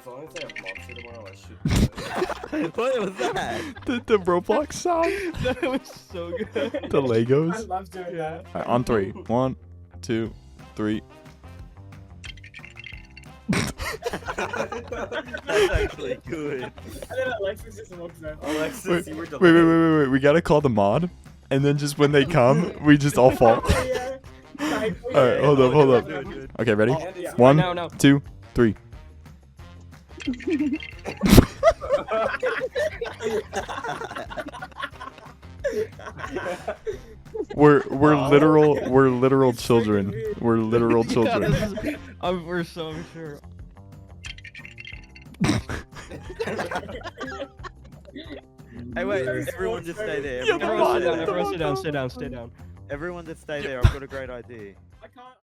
as long as I have monster tomorrow, I should. What was that? The Roblox sound. That was so good. The Legos. I love doing that. Alright, on 3. 1, 2, 3. That's actually good. And then Alexis just walks over. Alexis, Wait, you were wait. We gotta call the mod, and then just when they come, we just all fall. Yeah. Alright, hold up. Do it. Okay, ready? Yeah. 1, No. 2, 3. We're literal children. We're literal children. We're so sure. Hey, wait, everyone just stay there. Yeah, the Everyone mod- sit down, stay down. Everyone just stay there. I've got a great idea. I can't.